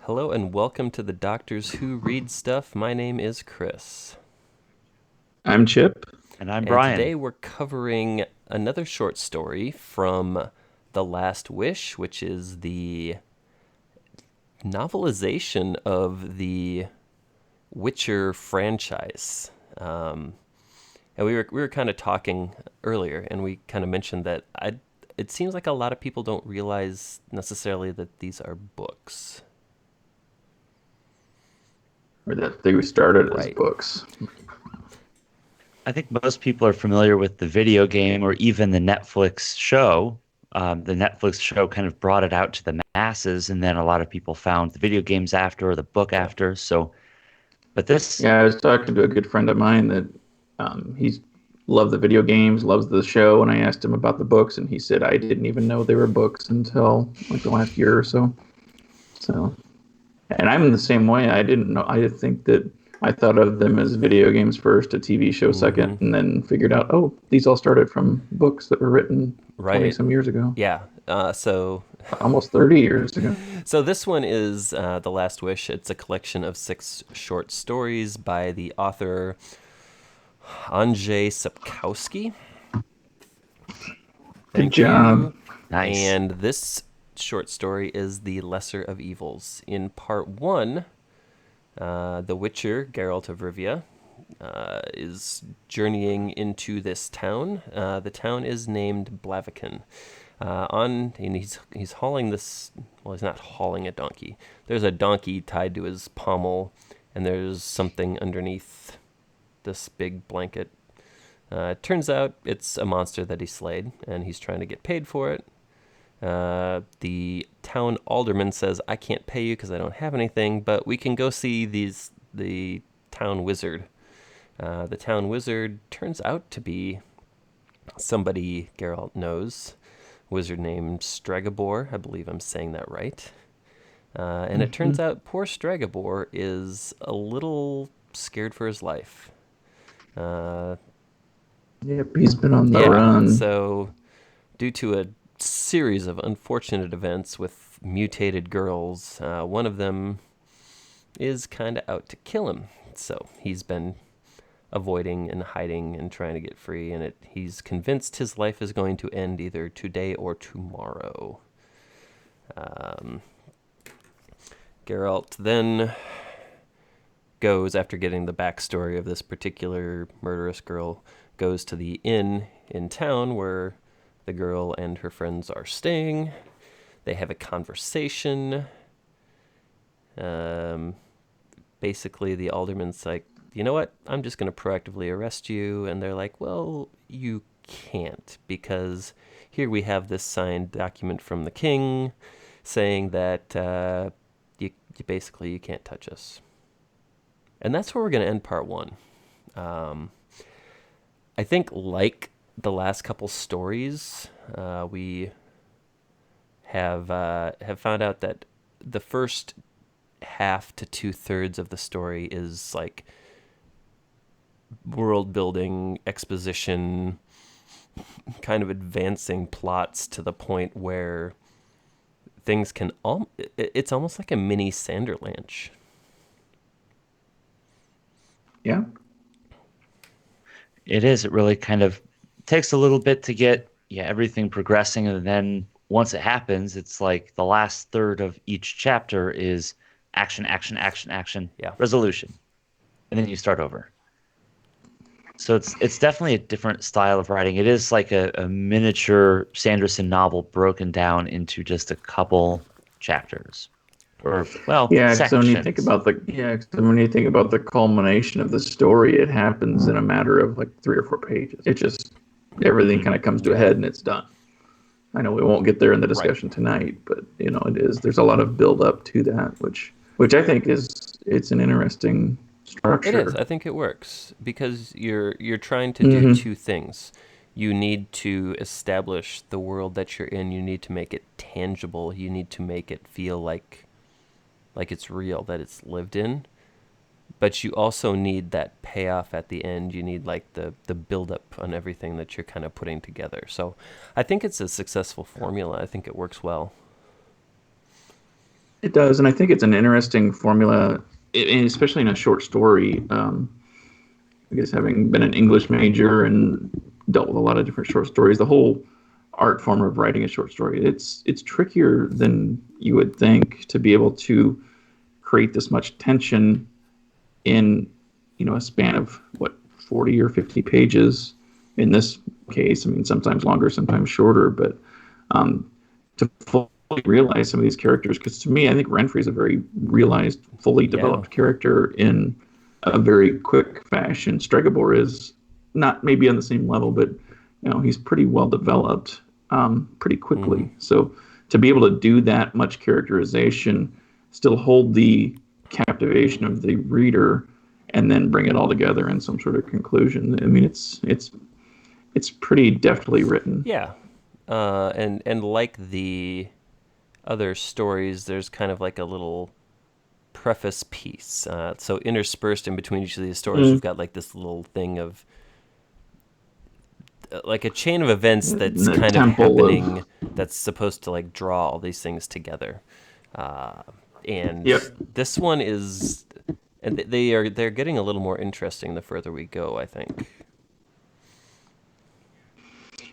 Hello and welcome to the Doctors Who Read Stuff. My name is Chris. I'm Chip. And I'm And Brian. today we're covering another short story from The Last Wish, which is the novelization of the Witcher franchise. And we were kind of talking earlier, and we kind of mentioned that it seems like a lot of people don't realize necessarily that these are books. Or that they started as Right. books. I think most people are familiar with the video game or even the Netflix show. The Netflix show kind of brought it out to the masses, and then a lot of people found the video games after or the book Yeah. after. But this, Yeah, I was talking to a good friend of mine that he's loved the video games, loves the show, and I asked him about the books, and he said I didn't even know they were books until like the last year or so. So, and I'm the same way. I didn't know. I think that I thought of them as video games first, a TV show second, Mm-hmm. and then figured out, oh, these all started from books that were written 20 Right. some years ago, Yeah. So almost 30 years ago. So this one is The Last Wish. It's a collection of 6 short stories by the author Andrzej Sapkowski. Good Thank job. you. nice. And this short story is The Lesser of Evils. In part 1, the Witcher, Geralt of Rivia, is journeying into this town. The town is named Blaviken. And he's hauling this. Well, he's not hauling a donkey. There's a donkey tied to his pommel, and there's something underneath this big blanket. It turns out it's a monster that he slayed, and he's trying to get paid for it. The town alderman says, "I can't pay you because I don't have anything, but we can go see the town wizard." The town wizard turns out to be somebody Geralt knows, wizard named Stregobor. I believe I'm saying that right. And it turns out poor Stregobor is a little scared for his life. Uh, Yep, he's been on the yeah, run. so due to a series of unfortunate events with mutated girls, one of them is kind of out to kill him. So he's been avoiding and hiding and trying to get free, and he's convinced his life is going to end either today or tomorrow. Um, Geralt then goes, after getting the backstory of this particular murderous girl, goes to the inn in town where the girl and her friends are staying. They have a conversation. Um, Basically, the alderman's like, you know what? I'm just going to proactively arrest you. And they're like, well, you can't, because here we have this signed document from the king saying that you basically you can't touch us. And that's where we're going to end part 1. Um, I think, like the last couple stories, we have found out that the first half to 2/3 of the story is like world building, exposition, kind of advancing plots to the point where things can it's almost like a mini Sanderlanche. Yeah. It is. It really kind of takes a little bit to get everything progressing, and then once it happens, it's like the last third of each chapter is action, action, action, action, Yeah. resolution, and then you start over. So it's definitely a different style of writing. It is like a miniature Sanderson novel broken down into just a couple chapters, or well, Yeah, so when you think sections. about when you think about the culmination of the story, it happens in a matter of like 3 or 4 pages. It just everything kind Hmm. of comes to a Yeah. head and it's done. I know we won't get there in the Right. discussion tonight, but it is. There's a lot of build up to that, which I think it's an interesting It is. structure. I think it works because you're trying to do Hmm. two things. You need to establish the world that you're in. You need to make it tangible. You need to make it feel like it's real, that it's lived in. But you also need that payoff at the end. You need like the build up on everything that you're kind of putting together. So I think it's a successful formula. I think it works well. It does, and I think it's an interesting formula, and especially in a short story. I guess having been an English major and dealt with a lot of different short stories, the whole art form of writing a short story, it's trickier than you would think to be able to create this much tension in a span of what 40 or 50 pages. In this case, I mean, sometimes longer, sometimes shorter, but to fully realize some of these characters, because to me, I think Renfri is a very realized, fully developed character in a very quick fashion. Stregobor is not maybe on the same level, but he's pretty well developed pretty quickly. So to be able to do that much characterization, still hold the captivation of the reader, and then bring it all together in some sort of conclusion. I mean, it's pretty deftly written. Yeah, and like the other stories, there's kind of like a little preface piece. So interspersed in between each of these stories, we've got like this little thing of like a chain of events that's The kind of temple happening that's supposed to like draw all these things together. And Yep. this one is, and they're getting a little more interesting the further we go, I think.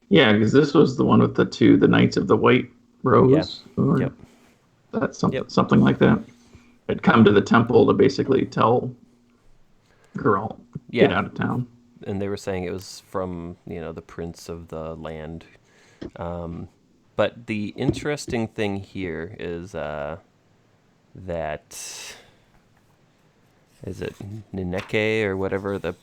Yeah, because this was the one with the Knights of the White Rose, or Yep. that's something Yep. something like that. Had come to the temple to basically tell Geralt, get Yeah. out of town. And they were saying it was from the prince of the land. But the interesting thing here is that is it Nineke or whatever the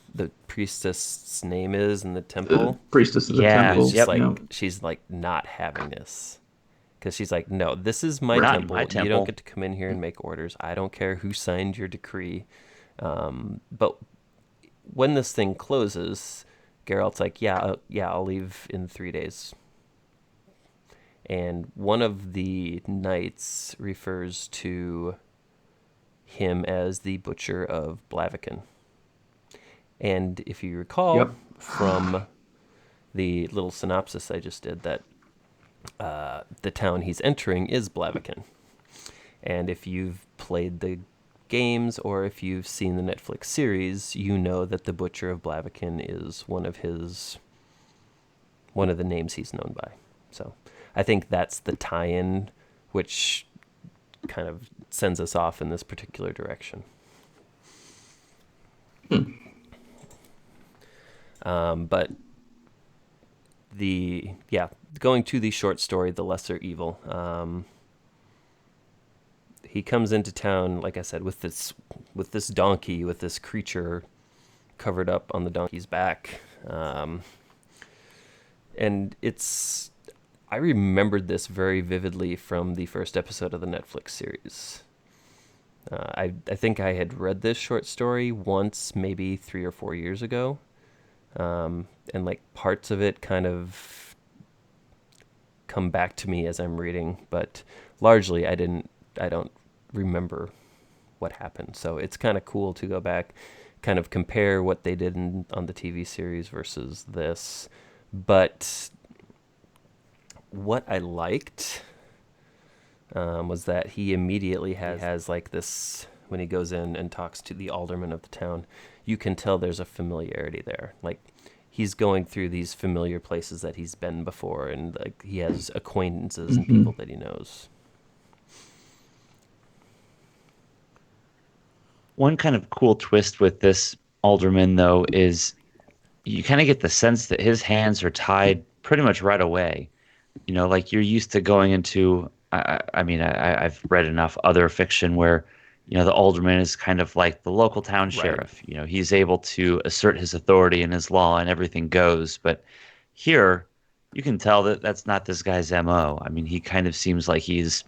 priestess' name is in the temple. Priestess of the Yeah, temple. She's yep. like she's like not having this because she's like, no, this is my Not temple. my You temple. don't get to come in here and make orders. I don't care who signed your decree. But when this thing closes, Geralt's like, yeah, I'll leave in 3 days. And one of the knights refers to him as the Butcher of Blaviken. And if you recall Yep. from the little synopsis I just did, that the town he's entering is Blaviken. And if you've played the games or if you've seen the Netflix series, you know that the Butcher of Blaviken is one of the names he's known by. So I think that's the tie-in, which kind of sends us off in this particular direction. But going to the short story, The Lesser Evil. He comes into town, like I said, with this donkey, with this creature covered up on the donkey's back, and I remembered this very vividly from the first episode of the Netflix series. I think I had read this short story once, maybe 3 or 4 years ago, and like parts of it kind of come back to me as I'm reading, but largely I don't remember what happened. So it's kind of cool to go back, kind of compare what they did on the TV series versus this. But what I liked was that he immediately has like this, when he goes in and talks to the alderman of the town, you can tell there's a familiarity there. Like he's going through these familiar places that he's been before, and like he has acquaintances and people that he knows. One kind of cool twist with this alderman, though, is you kind of get the sense that his hands are tied pretty much right away. Like you're used to going into, I've read enough other fiction where, the alderman is kind of like the local town sheriff. He's able to assert his authority and his law and everything goes. But here, you can tell that that's not this guy's MO. I mean, he kind of seems like he's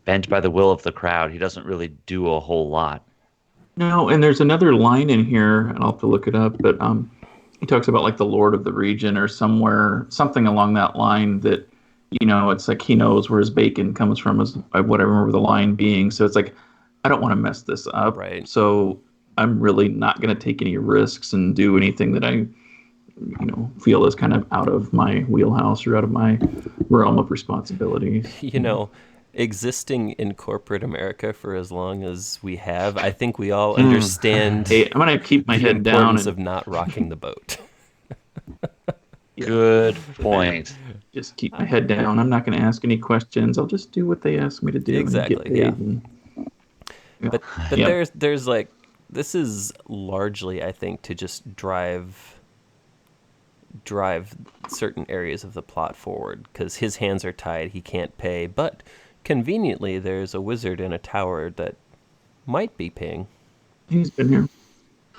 bent by the will of the crowd. He doesn't really do a whole lot. No, and there's another line in here, and I'll have to look it up, but he talks about like the Lord of the region or something along that line that, it's like he knows where his bacon comes from, is what I remember the line being. So it's like, I don't want to mess this up. Right. So I'm really not going to take any risks and do anything that I, feel is kind of out of my wheelhouse or out of my realm of responsibilities. existing in corporate America for as long as we have, I think we all understand Hey, I'm gonna keep my the head down importance and of not rocking the boat. yeah, Good point. just keep my head down. I'm not gonna ask any questions. I'll just do what they ask me to do and get Exactly, yeah. paid. And, yeah. But Yep. there's like, this is largely, I think, to just drive certain areas of the plot forward, because his hands are tied, he can't pay, but conveniently there's a wizard in a tower that might be paying. He's been here.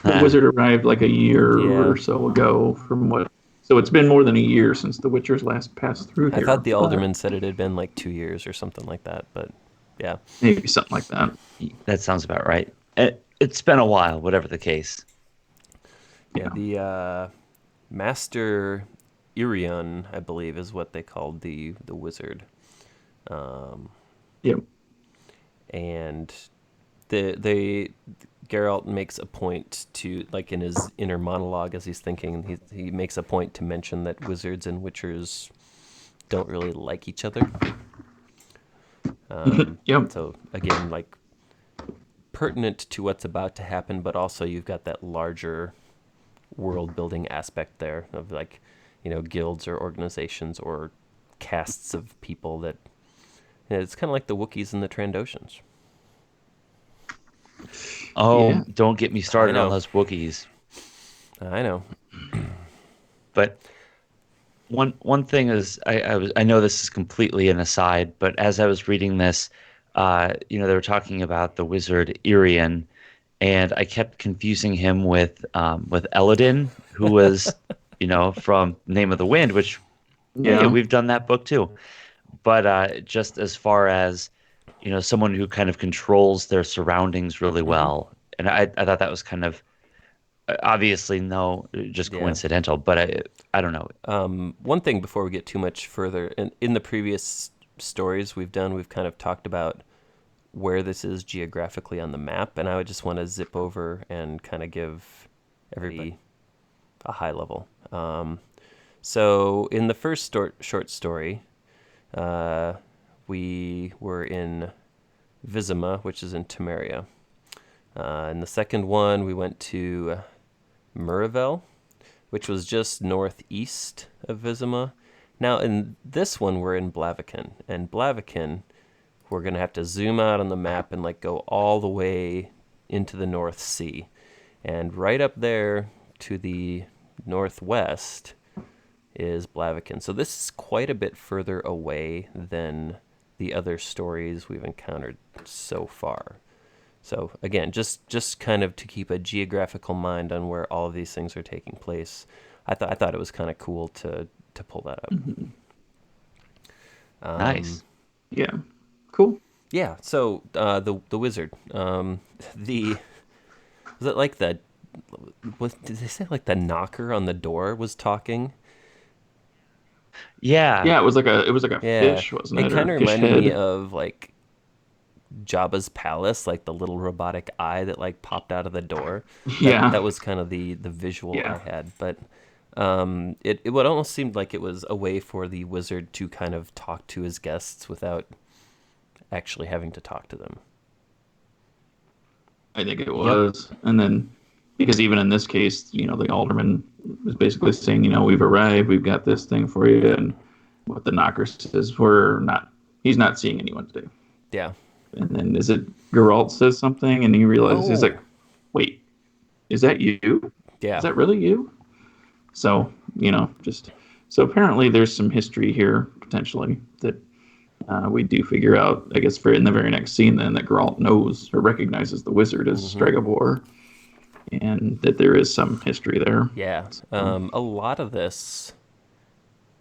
The wizard arrived like a year Yeah. or so ago, from what. So it's been more than a year since the Witchers last passed through I here. thought the but alderman said it had been like 2 years or something like that, but yeah. maybe something like that. That sounds about right. It's been a while, whatever the case. Yeah, the Master Irion, I believe, is what they called the wizard. Yep. And they Geralt makes a point to, like, in his inner monologue as he's thinking, he makes a point to mention that wizards and witchers don't really like each other. Yep. So again, like, pertinent to what's about to happen, but also you've got that larger world building aspect there of, like, guilds or organizations or castes of people that, it's kind of like the Wookiees and the Trandoshans. Oh, Yeah. don't get me started I know. on those Wookiees. I know. But one thing is, I know this is completely an aside, but as I was reading this, they were talking about the wizard Irian, and I kept confusing him with Eladin, who was, from Name of the Wind, which, hey, Yeah. we've done that book too. But just as far as, someone who kind of controls their surroundings really well, and I thought that was kind of obviously just Yeah. coincidental, but I don't know. One thing before we get too much further, in the previous stories we've done, we've kind of talked about where this is geographically on the map, and I would just want to zip over and kind of give everybody a high level. So in the first short story, we were in Vizima, which is in Temeria. In the second one, we went to Muravel, which was just northeast of Vizima. Now, in this one, we're in Blaviken. And Blaviken, we're going to have to zoom out on the map and, like, go all the way into the North Sea. And right up there to the northwest is Blaviken. So this is quite a bit further away than the other stories we've encountered so far. So again, just kind of to keep a geographical mind on where all of these things are taking place. I thought it was kind of cool to pull that up. Nice. Yeah. Cool. Yeah. So the wizard, was it like did they say like the knocker on the door was talking? Yeah. Yeah. It was like a Yeah. fish, wasn't it? It kind Or of fish reminded me head. of, like, Jabba's palace, like the little robotic eye that, like, popped out of the door. Yeah. That was kind of the visual Yeah. I had, but it would almost seemed like it was a way for the wizard to kind of talk to his guests without actually having to talk to them. I think it was. And then, because even in this case, the alderman was basically saying, we've arrived, we've got this thing for you. And what the knocker says, he's not seeing anyone today. Yeah. And then is it Geralt says something and he realizes, he's Oh. like, wait, is that you? Yeah. Is that really you? So, so apparently there's some history here, potentially, that we do figure out, I guess, in the very next scene, then, that Geralt knows or recognizes the wizard as Stregobor, and that there is some history there. Yeah. A lot of this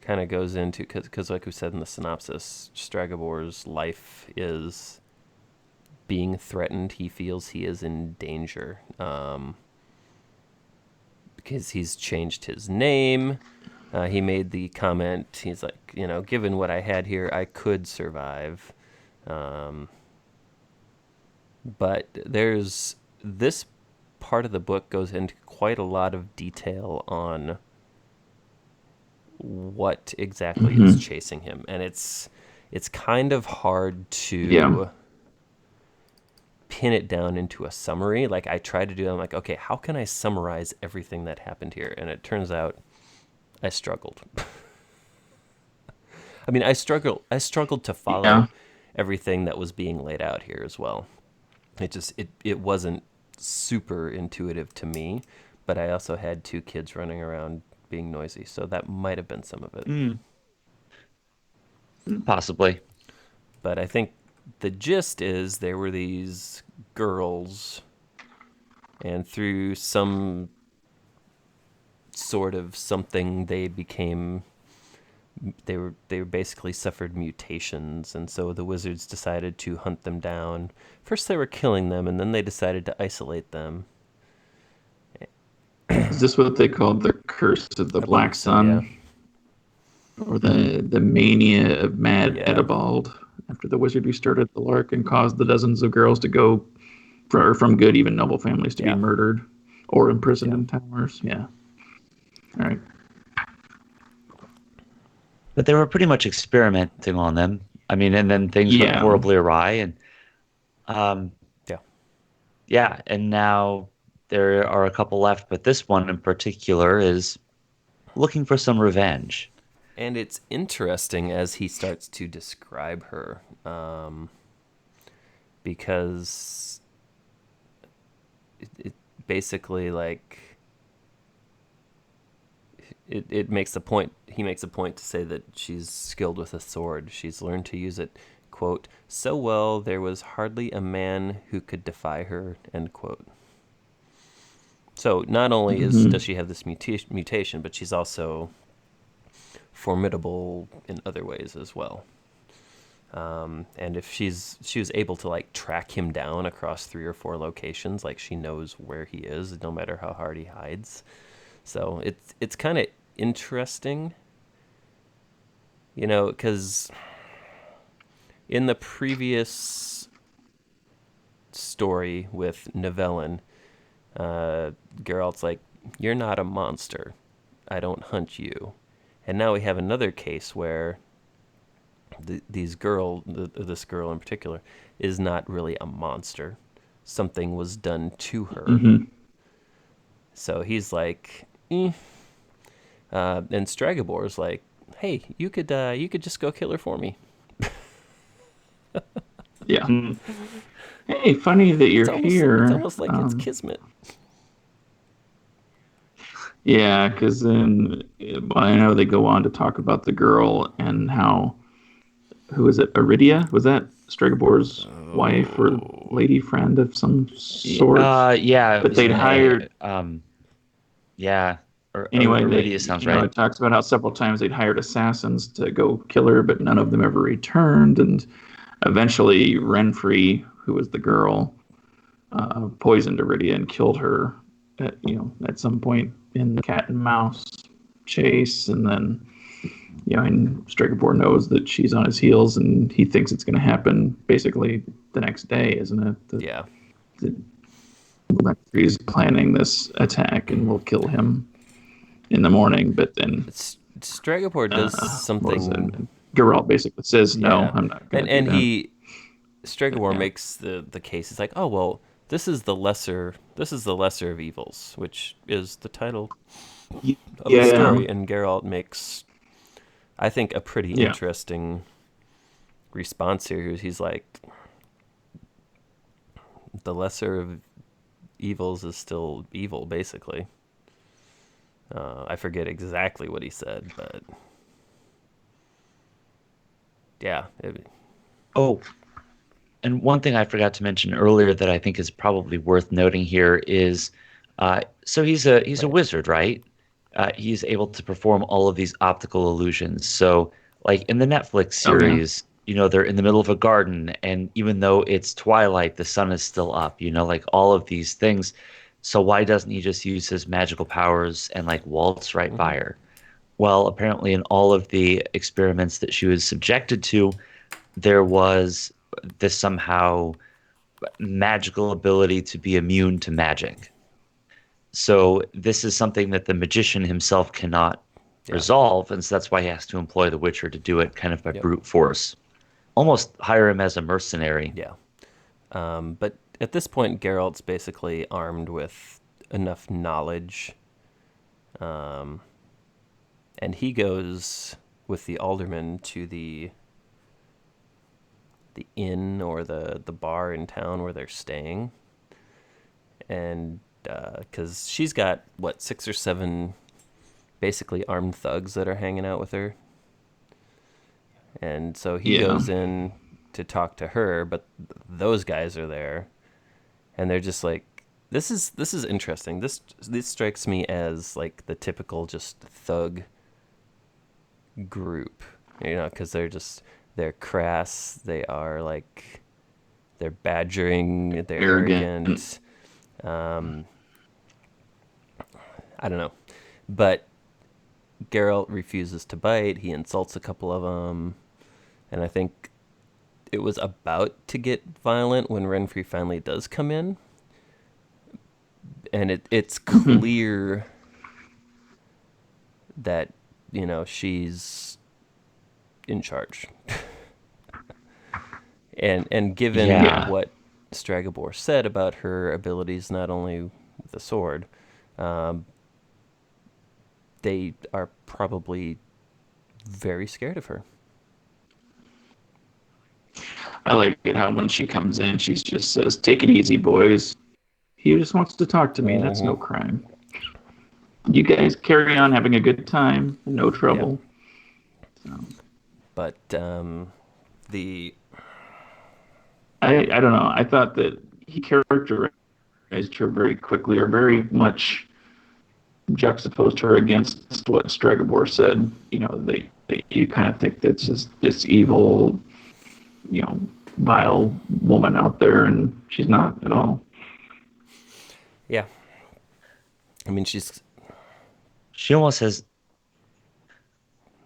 kind of goes into, because like we said in the synopsis, Stregobor's life is being threatened. He feels he is in danger because he's changed his name. He made the comment, he's like, given what I had here, I could survive. But there's this part of the book goes into quite a lot of detail on what exactly is chasing him. And it's it's kind of hard Yeah. to pin it down into a summary. Like I tried to do, I'm like, okay, how can I summarize everything that happened here? And it turns out I struggled. I mean, I struggled to Yeah. follow everything that was being laid out here as well. It wasn't super intuitive to me, but I also had two kids running around being noisy, so that might have been some of it. Possibly. But I think the gist is there were these girls, and through some sort of something they basically suffered mutations, and so the wizards decided to hunt them down. First they were killing them, and then they decided to isolate them. Is this what they called the curse of the I Black believe so, yeah. Sun, or the mania of Mad Yeah. Edibald? After the wizardry started the Lark and caused the dozens of girls to go from good, even noble families to be Yeah. murdered or imprisoned Yeah. in towers. Yeah. All right. But they were pretty much experimenting on them. I mean, and then things went Yeah. horribly awry, and um, Yeah. yeah, and now there are a couple left, but this one in particular is looking for some revenge. And it's interesting as he starts to describe her, because it basically like it makes a point. He makes a point to say that she's skilled with a sword. She's learned to use it, quote, so well there was hardly a man who could defy her, end quote. So not only does she have this mutation, but she's also formidable in other ways as well. And if she was able to like track him down across 3 or 4 locations, like she knows where he is, no matter how hard he hides. So it's kind of interesting, because in the previous story with Nivellen, Geralt's like, "You're not a monster. I don't hunt you." And now we have another case where this girl in particular, is not really a monster. Something was done to her. So he's like, eh. And Stregobor's like, "Hey, you could just go kill her for me." Yeah. Hey, funny that you're It's here. almost like it's kismet. Yeah, because then I know they go on to talk about the girl and how, who is it? Iridia? Was that Stregobor's wife or lady friend of some sort? Yeah, it But was they'd an A. hired. Yeah, or Anyway, Iridia sounds right. it talks about how several times they'd hired assassins to go kill her, but none of them ever returned. And eventually, Renfri, who was the girl, poisoned Iridia and killed her at some point in the cat and mouse chase. And then, and Stregobor knows that she's on his heels, and he thinks it's going to happen basically the next day, isn't it? Yeah. Renfri's planning this attack and will kill him in the morning, but then Stregobor does something. Geralt basically says, "No, Yeah. I'm not going to do And that." Stregobor Yeah. makes the case. He's like, "Oh well, this is the lesser of evils," which is the title of the story. And Geralt makes, I think, a pretty interesting response here. He's like, the lesser of evils is still evil, basically. I forget exactly what he said, but yeah. Oh, and one thing I forgot to mention earlier that I think is probably worth noting here is, so he's a wizard, right? He's able to perform all of these optical illusions. So, like in the Netflix series, they're in the middle of a garden, and even though it's twilight, the sun is still up. Like all of these things. So why doesn't he just use his magical powers and like waltz right by her? Well, apparently in all of the experiments that she was subjected to, there was this somehow magical ability to be immune to magic. So this is something that the magician himself cannot resolve, and so that's why he has to employ the Witcher to do it kind of by brute force. almost hire him as a mercenary. Yeah. But at this point, Geralt's basically armed with enough knowledge, um, and he goes with the alderman to the inn or the bar in town where they're staying, and because she's got what 6 or 7 basically armed thugs that are hanging out with her, and so he Yeah. goes in to talk to her, but those guys are there, and they're just like, this is interesting. This strikes me as like the typical just thug group, because they're crass. They are like they're badgering. They're Arrogant. arrogant. Um, I don't know, but Geralt refuses to bite. He insults a couple of them, and I think it was about to get violent when Renfri finally does come in, and it's Mhm. clear that she's in charge, and given Yeah. Yeah. what Stregobor said about her abilities, not only with the sword, um, they are probably very scared of her. I like it how when she comes in, she just says, "Take it easy, boys. He just wants to talk to me. That's Mm-hmm. no crime. You guys carry on having a good time. No Yeah, trouble." So, but the I don't know. I thought that he characterized her very quickly, or very much juxtaposed her against what Stregobor said. You kind of think that's just this evil, you know, vile woman out there, and she's not at all. yeah, I mean she's She almost has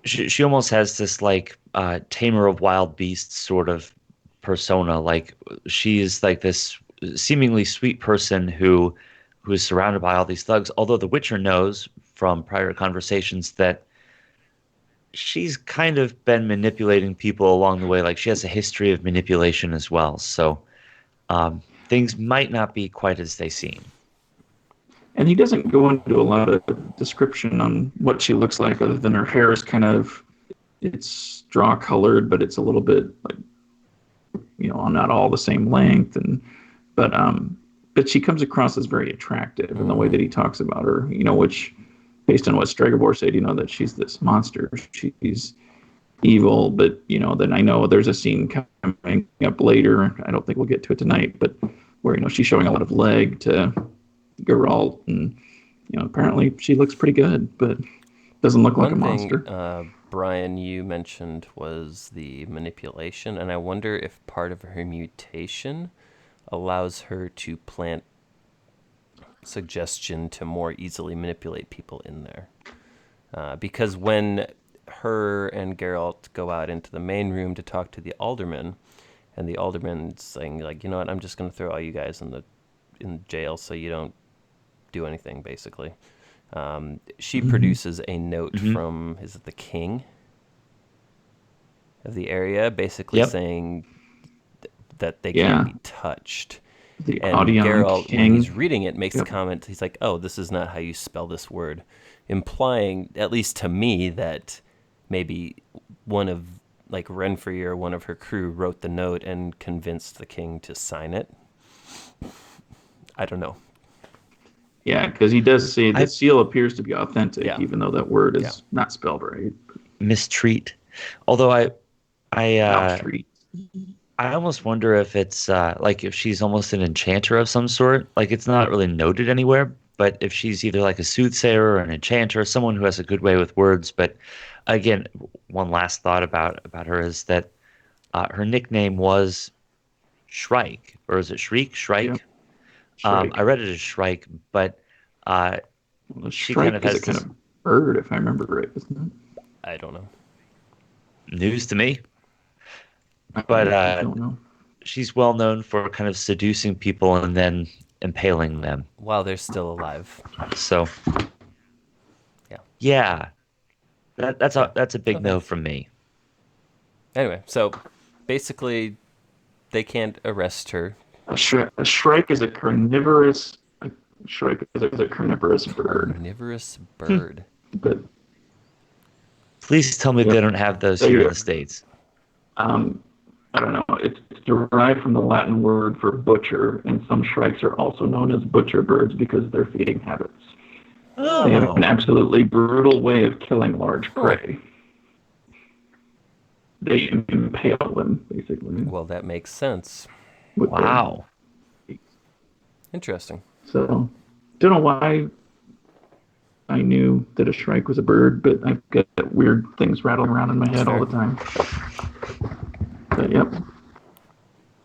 she almost has this like tamer of wild beasts sort of persona. Like she's like this seemingly sweet person who is surrounded by all these thugs. Although the Witcher knows from prior conversations that she's kind of been manipulating people along the way. Like she has a history of manipulation as well. So things might not be quite as they seem. And he doesn't go into a lot of description on what she looks like, other than her hair is kind of it's straw colored, but it's a little bit like not all the same length, and but but she comes across as very attractive in the way mm-hmm. that he talks about her, which based on what Stregobor said, that she's this monster, she's evil, but then I know there's a scene coming up later. I don't think we'll get to it tonight, but where she's showing a lot of leg to Geralt, and apparently she looks pretty good, but doesn't look like One a thing, monster. Brian, you mentioned was the manipulation, and I wonder if part of her mutation allows her to plant suggestion to more easily manipulate people in there. Because when her and Geralt go out into the main room to talk to the alderman, and the alderman's saying like, you know what, I'm just going to throw all you guys in jail so you don't do anything, basically. She Mm-hmm. produces a note Hmm. from, is it the king of the area, basically Yep. saying that they can't Yeah, be touched. the And Audion Geralt, when he's King. reading it, makes the Yep. comment, he's like, oh, this is not how you spell this word, implying, at least to me, that maybe one of, like Renfri or one of her crew wrote the note and convinced the king to sign it. I don't know. Yeah, because he does say the I seal appears to be authentic, Yeah, even though that word yeah. is not spelled right. mistreat. Although I Maltreat. I almost wonder if it's like if she's almost an enchanter of some sort. Like it's not really noted anywhere, but if she's either like a soothsayer or an enchanter, someone who has a good way with words. But again, one last thought about her is that her nickname was Shrike, or is it Shriek? Yep. Shrike. I Shrike. read it as Shrike, but uh, Well, a she kind of shrike is a has kind this of bird, if I remember right, isn't I don't know. news to me. it? But I don't know. she's well known for kind of seducing people and then impaling them. While they're still alive. So Yeah, yeah, yeah. that's a big Okay. no from me. Anyway, so basically, they can't arrest her. A shrike is a carnivorous. A shrike is a carnivorous bird. Carnivorous bird. But Please tell me they yep, don't have those there here you in go. the States. I don't know. It's derived from the Latin word for butcher, and some shrikes are also known as butcher birds because of their feeding habits. They have Oh, an absolutely brutal way of killing large Huh. prey. They impale them, basically, Well, that makes sense. with their wow. beaks. Interesting. So, don't know why I knew that a shrike was a bird, but I've got weird things rattling around in my head all Fair. the time. But yep.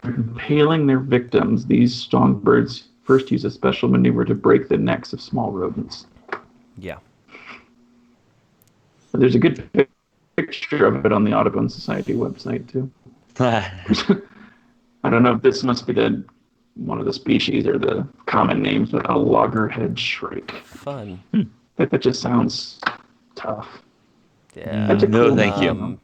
Impaling their victims, these strong birds first use a special maneuver to break the necks of small rodents. Yeah. There's a good picture of it on the Audubon Society website, too. I don't know if this must be one of the species or the common names, but a loggerhead shrike. Fun. That just sounds tough. Yeah. That's a No, cool thank you. name,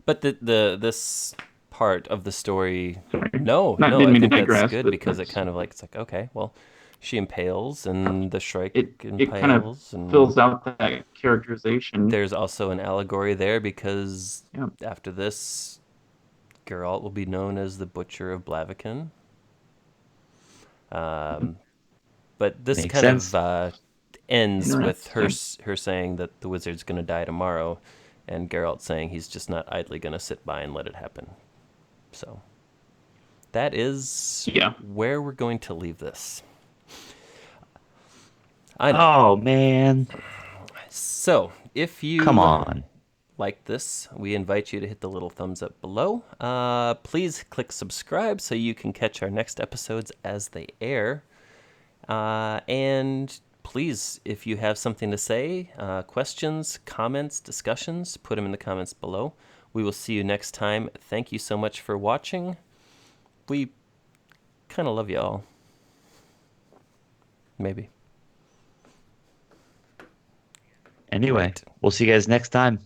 But this part of the story, though. Sorry. no, Didn't I mean to think that's digress, good but because it kind of like it's like okay, well, she impales and the shrike it kind of impales, and fills out that characterization. there's also an allegory there because Yeah. after this, Geralt will be known as the Butcher of Blaviken. But this Makes kind of sense. ends with Interesting. her saying that the wizard's going to die tomorrow, and Geralt saying he's just not idly going to sit by and let it happen. So that is Yeah. where we're going to leave this. I know. Oh man, So if come you on. like this, we invite you to hit the little thumbs up below. Please click subscribe so you can catch our next episodes as they air. And please, if you have something to say, questions, comments, discussions, put them in the comments below. We will see you next time. Thank you so much for watching. We kind of love you all. Maybe. Anyway, Right. we'll see you guys next time.